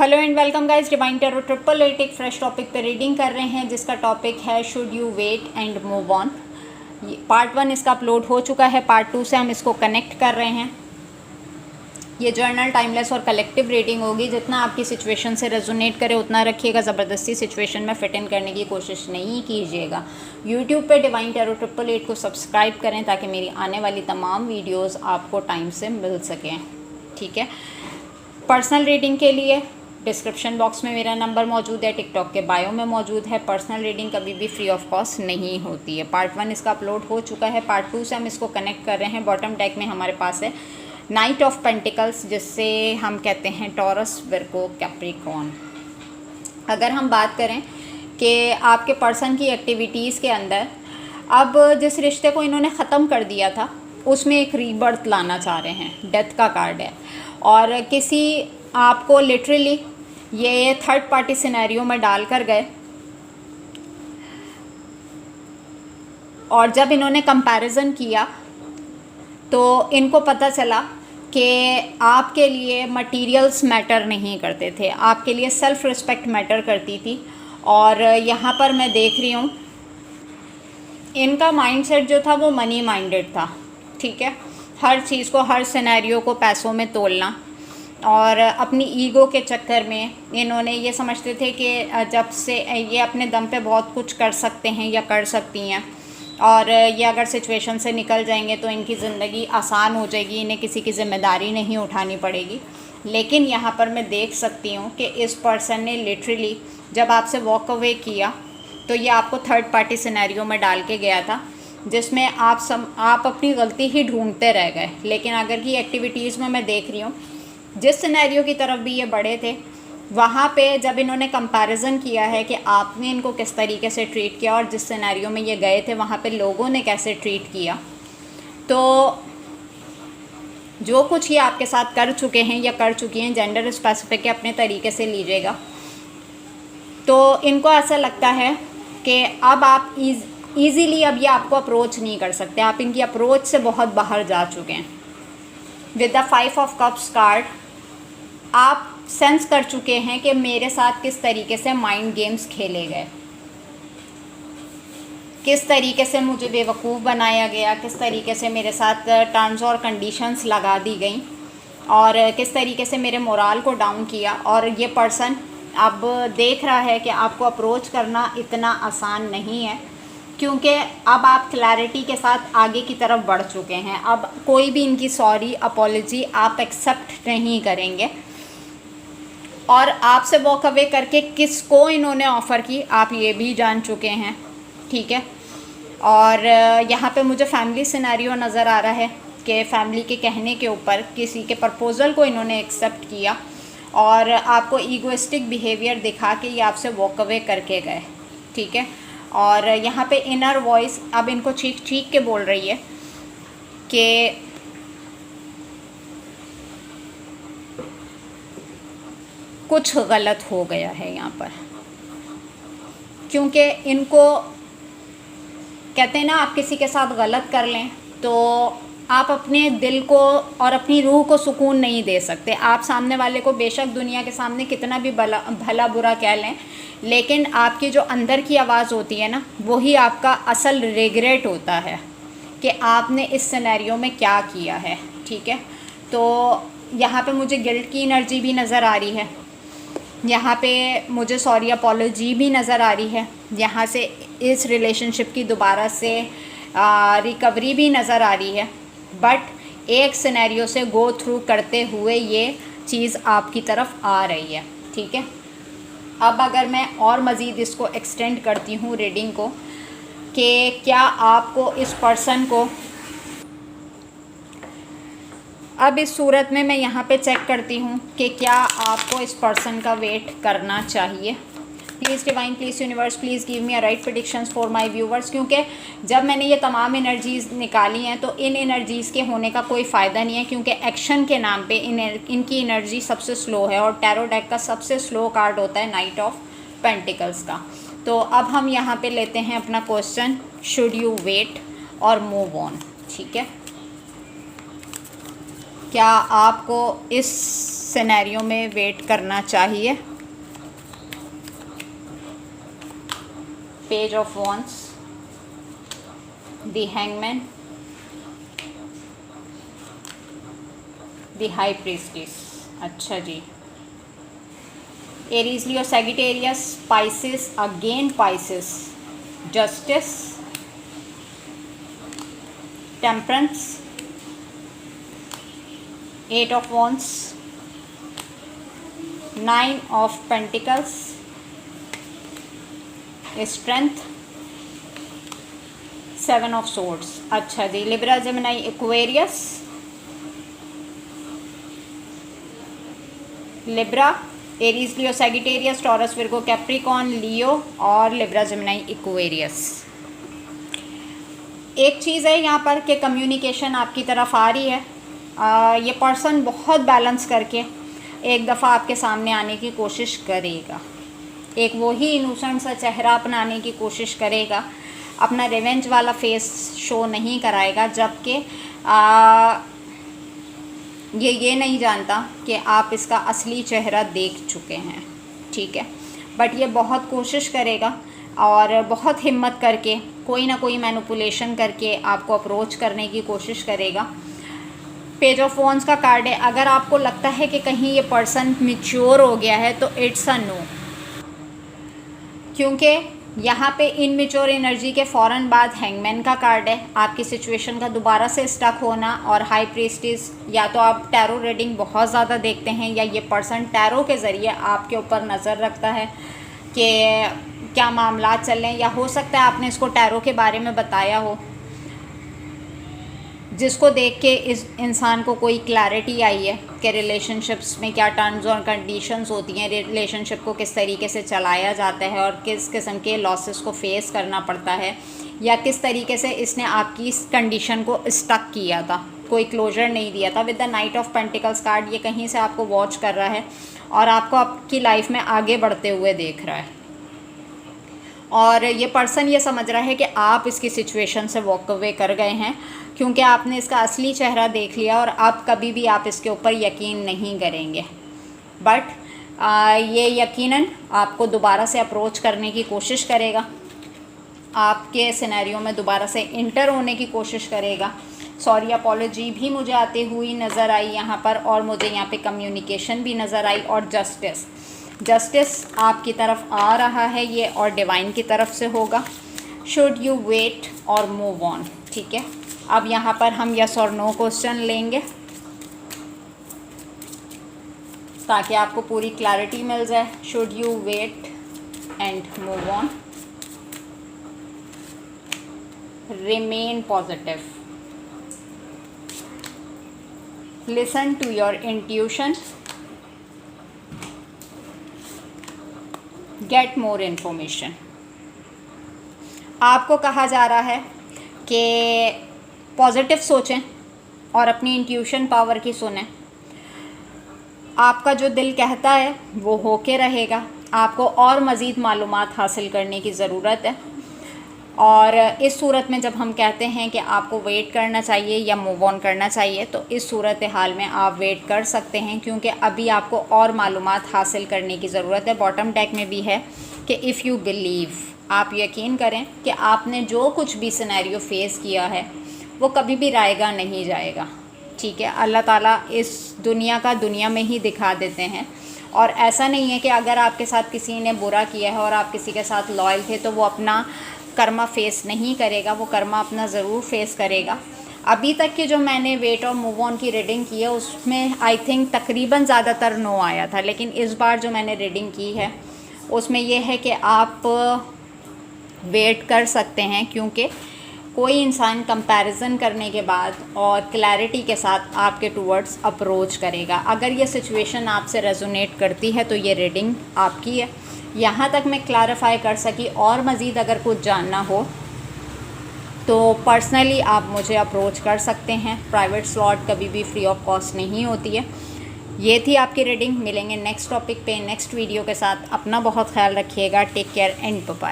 Hello and welcome guys, divine tarot 888 एक fresh topic पे reading कर रहे हैं जिसका टॉपिक है should you wait and move on. Part 1 इसका अपलोड हो चुका है, पार्ट 2 से हम इसको कनेक्ट कर रहे हैं। ये जर्नल टाइमलेस और कलेक्टिव रीडिंग होगी। जितना आपकी सिचुएशन से रेजोनेट करे उतना रखिएगा, ज़बरदस्ती सिचुएशन में फिट इन करने की कोशिश नहीं कीजिएगा। यूट्यूब पे डिवाइन टैरो 888 को सब्सक्राइब करें ताकि मेरी आने वाली तमाम वीडियोज़ आपको टाइम से मिल सकें। ठीक है, पर्सनल रीडिंग के लिए डिस्क्रिप्शन बॉक्स में मेरा नंबर मौजूद है, टिकटॉक के बायो में मौजूद है। पर्सनल रीडिंग कभी भी फ्री ऑफ कॉस्ट नहीं होती है। पार्ट 1 इसका अपलोड हो चुका है, पार्ट 2 से हम इसको कनेक्ट कर रहे हैं। बॉटम डेक में हमारे पास है नाइट ऑफ पेंटिकल्स, जिससे हम कहते हैं टॉरस, विर्गो, कैप्रिकॉर्न। अगर हम बात करें कि आपके पर्सन की एक्टिविटीज़ के अंदर अब जिस रिश्ते को इन्होंने ख़त्म कर दिया था उसमें एक रीबर्थ लाना चाह रहे हैं, डेथ का कार्ड है। और किसी आपको लिटरली ये थर्ड पार्टी सिनेरियो में डाल कर गए, और जब इन्होंने कंपैरिजन किया तो इनको पता चला कि आपके लिए मटेरियल्स मैटर नहीं करते थे, आपके लिए सेल्फ़ रिस्पेक्ट मैटर करती थी। और यहाँ पर मैं देख रही हूँ इनका माइंडसेट जो था वो मनी माइंडेड था। ठीक है, हर चीज़ को, हर सिनेरियो को पैसों में तोलना, और अपनी ईगो के चक्कर में इन्होंने ये समझते थे कि जब से ये अपने दम पे बहुत कुछ कर सकते हैं या कर सकती हैं, और ये अगर सिचुएशन से निकल जाएंगे तो इनकी ज़िंदगी आसान हो जाएगी, इन्हें किसी की ज़िम्मेदारी नहीं उठानी पड़ेगी। लेकिन यहाँ पर मैं देख सकती हूँ कि इस पर्सन ने लिटरली जब आपसे वॉक अवे किया तो ये आपको थर्ड पार्टी सिनेरियो में डाल के गया था, जिसमें आप अपनी गलती ही ढूंढते रह गए। लेकिन अगर की एक्टिविटीज़ में मैं देख रही हूँ जिस सिनेरियो की तरफ भी ये बढ़े थे, वहाँ पे जब इन्होंने कंपैरिजन किया है कि आपने इनको किस तरीके से ट्रीट किया और जिस सिनेरियो में ये गए थे वहाँ पे लोगों ने कैसे ट्रीट किया, तो जो कुछ ये आपके साथ कर चुके हैं या कर चुकी हैं, जेंडर स्पेसिफिक है, अपने तरीके से लीजिएगा। तो इनको ऐसा लगता है कि अब आप ईज़िली अब ये आपको अप्रोच नहीं कर सकते, आप इनकी अप्रोच से बहुत बाहर जा चुके हैं। With the 5 of cups card आप सेंस कर चुके हैं कि मेरे साथ किस तरीके से माइंड गेम्स खेले गए, किस तरीके से मुझे बेवकूफ़ बनाया गया, किस तरीके से मेरे साथ टर्म्स और कंडीशंस लगा दी गई, और किस तरीके से मेरे मोराल को डाउन किया। और ये पर्सन अब देख रहा है कि आपको अप्रोच करना इतना आसान नहीं है, क्योंकि अब आप क्लैरिटी के साथ आगे की तरफ बढ़ चुके हैं। अब कोई भी इनकी सॉरी, अपॉलॉजी आप एक्सेप्ट नहीं करेंगे, और आपसे वॉक अवे करके किसको इन्होंने ऑफ़र की आप ये भी जान चुके हैं। ठीक है, और यहाँ पे मुझे फैमिली सिनेरियो नज़र आ रहा है कि फैमिली के कहने के ऊपर किसी के प्रपोज़ल को इन्होंने एक्सेप्ट किया और आपको ईगोइस्टिक बिहेवियर दिखा के ये आपसे वॉक अवे करके गए। ठीक है, और यहाँ पे इनर वॉइस अब इनको चीख चीख के बोल रही है कि कुछ गलत हो गया है यहाँ पर, क्योंकि इनको कहते हैं ना, आप किसी के साथ गलत कर लें तो आप अपने दिल को और अपनी रूह को सुकून नहीं दे सकते। आप सामने वाले को बेशक दुनिया के सामने कितना भी भला बुरा कह लें, लेकिन आपकी जो अंदर की आवाज़ होती है ना, वही आपका असल रिग्रेट होता है कि आपने इस सिनेरियो में क्या किया है। ठीक है, तो यहाँ पे मुझे गिल्ट की एनर्जी भी नज़र आ रही है, यहाँ पे मुझे सॉरी अपॉलॉजी भी नज़र आ रही है, यहाँ से इस रिलेशनशिप की दोबारा से रिकवरी भी नज़र आ रही है। बट एक सिनेरियो से गो थ्रू करते हुए ये चीज़ आपकी तरफ आ रही है। ठीक है, अब अगर मैं और मज़ीद इसको एक्सटेंड करती हूँ रीडिंग को, कि क्या आपको इस पर्सन को, अब इस सूरत में मैं यहाँ पे चेक करती हूँ कि क्या आपको इस पर्सन का वेट करना चाहिए। Please divine, please universe, please give me a right predictions for my viewers, क्योंकि जब मैंने ये तमाम एनर्जीज़ निकाली हैं तो इन एनर्जीज़ के होने का कोई फ़ायदा नहीं है, क्योंकि एक्शन के नाम पे इनकी एनर्जी सबसे स्लो है, और टैरो डेक का सबसे स्लो कार्ड होता है नाइट ऑफ पेंटिकल्स का। तो अब हम यहाँ पे लेते हैं अपना क्वेश्चन, शुड यू वेट और मूव ऑन। ठीक है, क्या आपको इस सिनेरियो में वेट करना चाहिए। Page of wands, the hangman, the high priestess. अच्छा जी, Aries Leo Sagittarius, Pisces, again Pisces, justice, temperance, eight of wands, nine of pentacles, strength, seven of swords. अच्छा जी, Libra, Gemini, Aquarius, Libra, Aries Leo Sagittarius, Taurus, Virgo, Capricorn, Leo और Libra, Gemini, Aquarius. एक चीज़ है यहाँ पर कि communication आपकी तरफ आ रही है। ये पर्सन बहुत बैलेंस करके एक दफ़ा आपके सामने आने की कोशिश करेगा, एक वही इनोसेंट सा चेहरा अपनाने की कोशिश करेगा, अपना रिवेंज वाला फेस शो नहीं कराएगा, जबकि ये नहीं जानता कि आप इसका असली चेहरा देख चुके हैं, ठीक है। बट ये बहुत कोशिश करेगा और बहुत हिम्मत करके कोई ना कोई मैनिपुलेशन करके आपको अप्रोच करने की कोशिश करेगा। पेज ऑफ वॉन्ड्स का कार्ड है। अगर आपको लगता है कि कहीं ये पर्सन मैच्योर हो गया है तो इट्स अ नो, क्योंकि यहाँ पे इनमेच्योर एनर्जी के फ़ौरन बाद हैंगमैन का कार्ड है। आपकी सिचुएशन का दोबारा से स्टक होना और हाई प्रीस्टेस, या तो आप टैरो रीडिंग बहुत ज़्यादा देखते हैं या ये पर्सन टैरो के ज़रिए आपके ऊपर नज़र रखता है कि क्या मामला चल रहे हैं, या हो सकता है आपने इसको टैरो के बारे में बताया हो, जिसको देख के इस इंसान को कोई क्लैरिटी आई है कि रिलेशनशिप्स में क्या टर्म्स और कंडीशंस होती हैं, रिलेशनशिप को किस तरीके से चलाया जाता है और किस किस्म के लॉसेस को फेस करना पड़ता है, या किस तरीके से इसने आपकी इस कंडीशन को स्टक किया था, कोई क्लोजर नहीं दिया था। With the night of pentacles card, ये कहीं से आपको वॉच कर रहा है और आपको आपकी लाइफ में आगे बढ़ते हुए देख रहा है, और ये पर्सन ये समझ रहा है कि आप इसकी सिचुएशन से वॉक अवे कर गए हैं, क्योंकि आपने इसका असली चेहरा देख लिया और अब कभी भी आप इसके ऊपर यकीन नहीं करेंगे। बट ये यकीनन आपको दोबारा से अप्रोच करने की कोशिश करेगा, आपके सिनेरियो में दोबारा से इंटर होने की कोशिश करेगा। सॉरी, अपॉलॉजी भी मुझे आती हुई नज़र आई यहाँ पर, और मुझे यहाँ पे कम्युनिकेशन भी नज़र आई, और जस्टिस आपकी तरफ आ रहा है ये, और डिवाइन की तरफ से होगा। शुड यू वेट और मूव ऑन, ठीक है। अब यहाँ पर हम यस और नो क्वेश्चन लेंगे ताकि आपको पूरी क्लैरिटी मिल जाए। Should you wait and move on, remain positive, listen to your intuition, get more information. आपको कहा जा रहा है कि पॉजिटिव सोचें और अपनी इंट्यूशन पावर की सुनें। आपका जो दिल कहता है वो होके रहेगा। आपको और मज़ीद मालूमात हासिल करने की ज़रूरत है, और इस सूरत में जब हम कहते हैं कि आपको वेट करना चाहिए या मूव ऑन करना चाहिए, तो इस सूरत हाल में आप वेट कर सकते हैं, क्योंकि अभी आपको और मालूमात हासिल करने की ज़रूरत है। बॉटम डेक में भी है कि इफ़ यू बिलीव, आप यकीन करें कि आपने जो कुछ भी सिनेरियो फेस किया है वो कभी भी रायगा नहीं जाएगा, ठीक है। अल्लाह ताला इस दुनिया का दुनिया में ही दिखा देते हैं, और ऐसा नहीं है कि अगर आपके साथ किसी ने बुरा किया है और आप किसी के साथ लॉयल थे तो वो अपना कर्मा फेस नहीं करेगा, वो कर्मा अपना ज़रूर फेस करेगा। अभी तक की जो मैंने वेट और मूव ऑन की रीडिंग की है उसमें आई थिंक तकरीबन ज़्यादातर नो आया था, लेकिन इस बार जो मैंने रीडिंग की है उसमें यह है कि आप वेट कर सकते हैं, क्योंकि कोई इंसान कंपैरिजन करने के बाद और क्लैरिटी के साथ आपके टूवर्ड्स अप्रोच करेगा। अगर ये सिचुएशन आपसे रेजोनेट करती है तो ये रीडिंग आपकी है। यहाँ तक मैं क्लैरिफाई कर सकी, और मज़ीद अगर कुछ जानना हो तो पर्सनली आप मुझे अप्रोच कर सकते हैं। प्राइवेट स्लॉट कभी भी फ्री ऑफ कॉस्ट नहीं होती है। ये थी आपकी रीडिंग। मिलेंगे नेक्स्ट टॉपिक पे नेक्स्ट वीडियो के साथ। अपना बहुत ख्याल रखिएगा। Take care and bye.